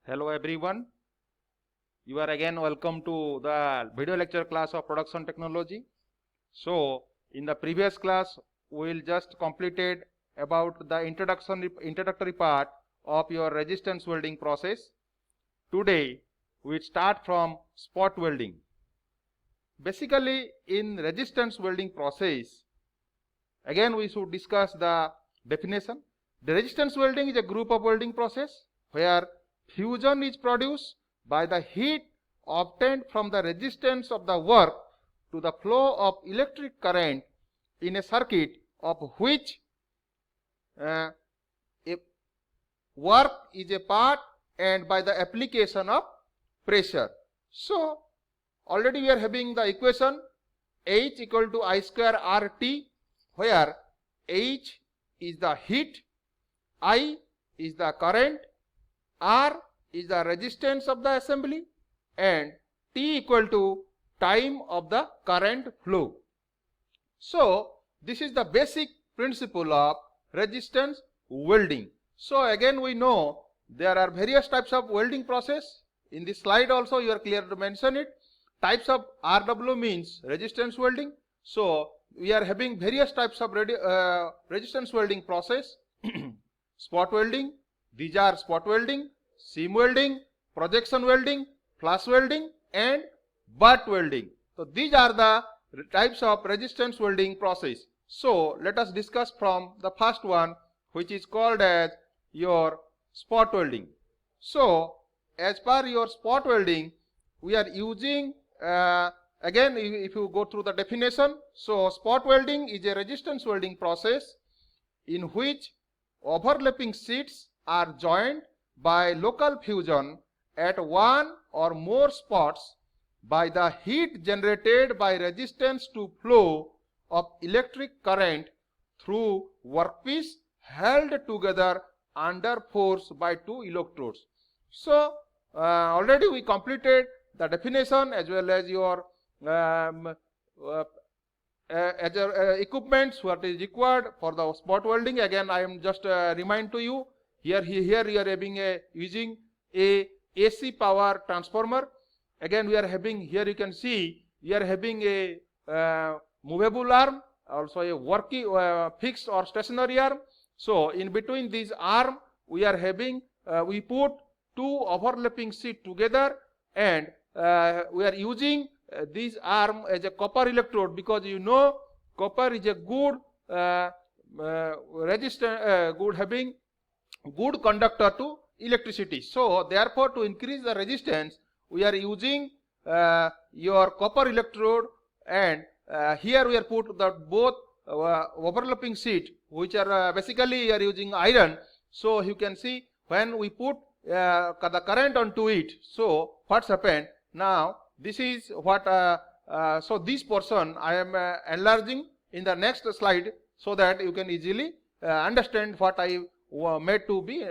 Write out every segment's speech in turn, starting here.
Hello everyone, you are again welcome to the video lecture class of production technology. So in the previous class we will just completed about the introductory part of your resistance welding process. Today we start from spot welding. Basically in resistance welding process, again we should discuss the definition. The resistance welding is a group of welding process where fusion is produced by the heat obtained from the resistance of the work to the flow of electric current in a circuit of which a work is a part and by the application of pressure. So already we are having the equation H equal to I square RT, where H is the heat, I is the current, R is the resistance of the assembly, and T equal to time of the current flow. So this is the basic principle of resistance welding. So again we know there are various types of welding process. In this slide also you are clear to mention it. Types of RW means resistance welding. So we are having various types of resistance welding process. Spot welding, these are spot welding, seam welding, projection welding, flash welding, and butt welding. So these are the types of resistance welding process. So let us discuss from the first one, which is called as your spot welding. So as per your spot welding, we are using again if you go through the definition. So spot welding is a resistance welding process in which overlapping sheets are joined by local fusion at one or more spots by the heat generated by resistance to flow of electric current through workpiece held together under force by two electrodes. So already we completed the definition as well as your equipments what is required for the spot welding. Again I am just remind to you, here you are having using a AC power transformer. Again we are having, here you can see we are having a movable arm, also a working fixed or stationary arm. So in between these arm we are having we put two overlapping sheet together, and we are using this arm as a copper electrode, because you know copper is a good good having good conductor to electricity. So therefore to increase the resistance we are using your copper electrode, and here we are put the both overlapping sheet which are basically you are using iron. So you can see when we put the current onto it, so what's happened now, this is what so this portion I am enlarging in the next slide so that you can easily understand what I made to be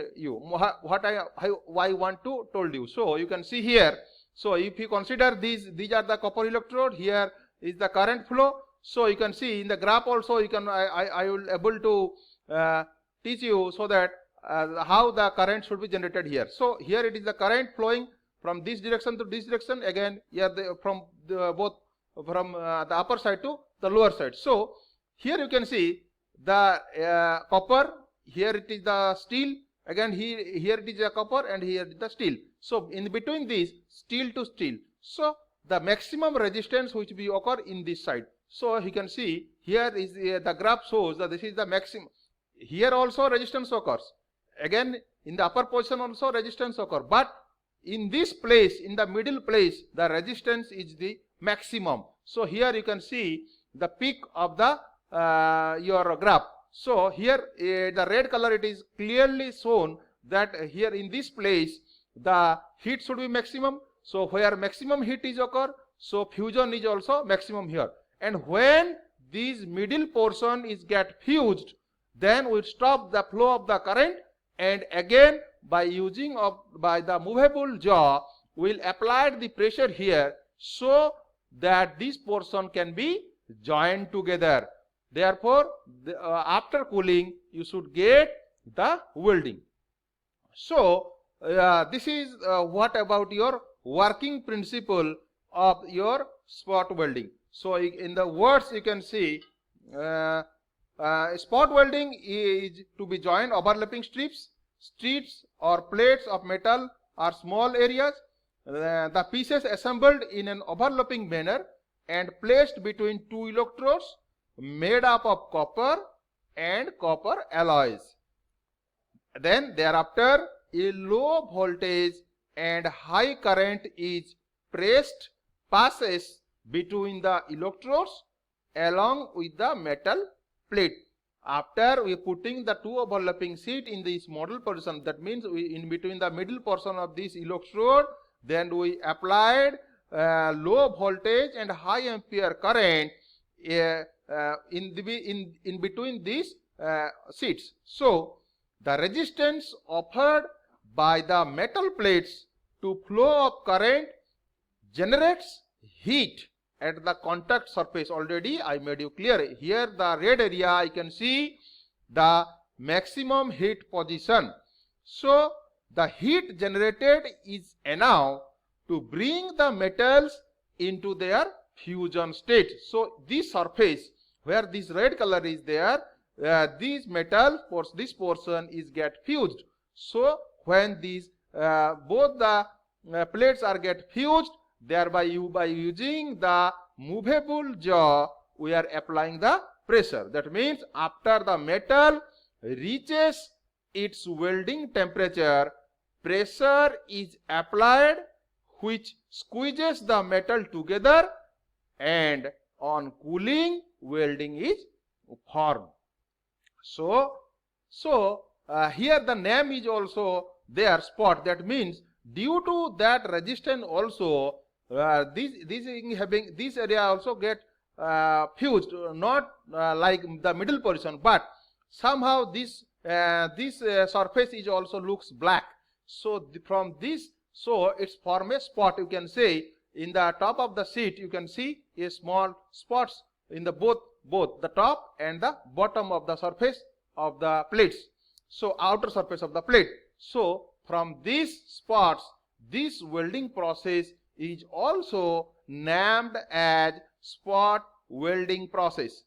what I want to told you. So you can see here, so if you consider these are the copper electrode, here is the current flow. So you can see in the graph also you can I will able to teach you so that how the current should be generated here. So here it is the current flowing from this direction to this direction, again here from both from the upper side to the lower side. So here you can see the copper, here it is the steel, again here it is the copper, and here it is the steel. So in between these steel to steel, so the maximum resistance which will occur in this side. So you can see here is the graph shows that this is the maximum. Here also resistance occurs, again in the upper position also resistance occur, but in this place, in the middle place, the resistance is the maximum. So here you can see the peak of the your graph. So here the red color, it is clearly shown that here in this place the heat should be maximum. So where maximum heat is occur, so fusion is also maximum here. And when this middle portion is get fused, then we stop the flow of the current, and again by using by the movable jaw we'll apply the pressure here so that this portion can be joined together. Therefore after cooling you should get the welding. So this is what about your working principle of your spot welding. So in the words you can see, spot welding is to be joined overlapping strips or plates of metal or small areas. The pieces assembled in an overlapping manner and placed between two electrodes made up of copper and copper alloys. Then thereafter a low voltage and high current is passes between the electrodes along with the metal plate. After we putting the two overlapping sheet in this model position, that means we in between the middle portion of this electrode, then we applied low voltage and high ampere current in between these sheets. So the resistance offered by the metal plates to flow of current generates heat at the contact surface. Already I made you clear. Here the red area you can see the maximum heat position. So the heat generated is enough to bring the metals into their fusion state. So this surface where this red color is there, this metal this portion is get fused. So when these both the plates are get fused, thereby by using the movable jaw we are applying the pressure. That means after the metal reaches its welding temperature, pressure is applied which squeezes the metal together, and on cooling welding is formed. So here the name is also there, spot. That means due to that resistance also this area also get fused, not like the middle portion, but somehow this surface is also looks black. So from this, so it's form a spot. You can say in the top of the sheet you can see a small spots in the both the top and the bottom of the surface of the plates, so outer surface of the plate. So from these spots, this welding process is also named as spot welding process.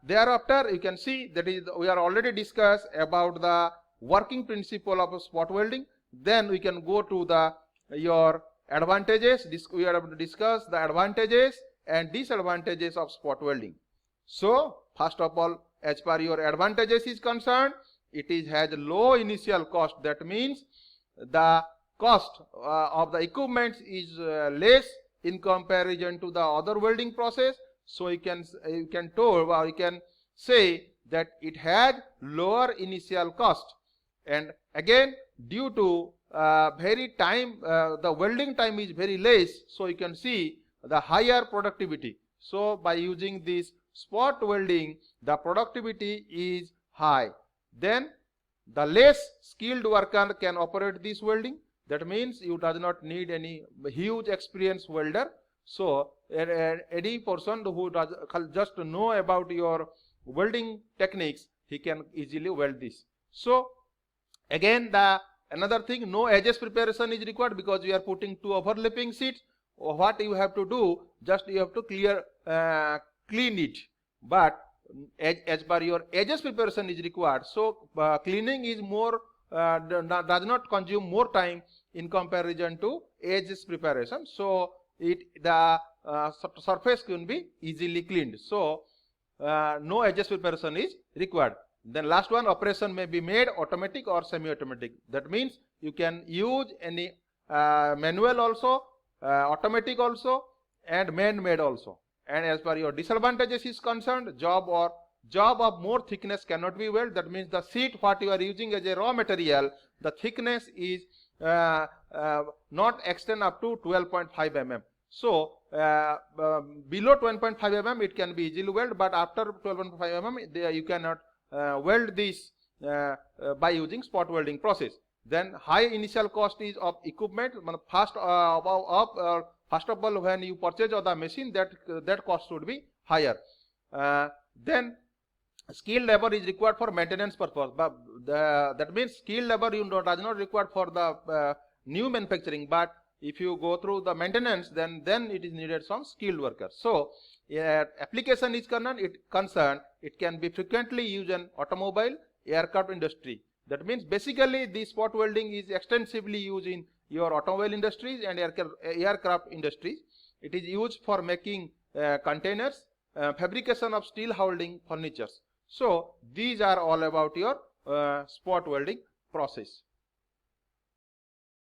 Thereafter you can see that is we are already discussed about the working principle of spot welding. Then we can go to the your advantages. We are able to discuss the advantages and disadvantages of spot welding. So first of all, as per your advantages is concerned, it has low initial cost. That means the cost of the equipment is less in comparison to the other welding process. So you can tell or you can say that it had lower initial cost, and again due to the welding time is very less, so you can see the higher productivity. So by using this spot welding, the productivity is high. Then the less skilled worker can operate this welding. That means you does not need any huge experienced welder. So any person who does just know about your welding techniques, he can easily weld this. So again another thing, no edges preparation is required because you are putting two overlapping sheets. What you have to do, just you have to clean it, but as per your edges preparation is required. So cleaning is more does not consume more time in comparison to edges preparation. So the surface can be easily cleaned. So no edges preparation is required. Then last one, operation may be made automatic or semi-automatic. That means you can use any manual also, automatic also, and man-made also. And as per your disadvantages is concerned, job of more thickness cannot be welded. That means the sheet what you are using as a raw material, the thickness is not extend up to 12.5 mm. So below 12.5 mm it can be easily welded, but after 12.5 mm you cannot weld this by using spot welding process. Then high initial cost is of equipment. First of all, when you purchase the machine, that cost should be higher. Then skilled labor is required for maintenance purpose, but that means skilled labor does not required for the new manufacturing, but if you go through the maintenance, then it is needed some skilled workers. So application is concerned, it can be frequently used in automobile, aircraft industry. That means basically the spot welding is extensively used in your automobile industries and aircraft industries. It is used for making containers, fabrication of steel holding furnitures. So these are all about your spot welding process.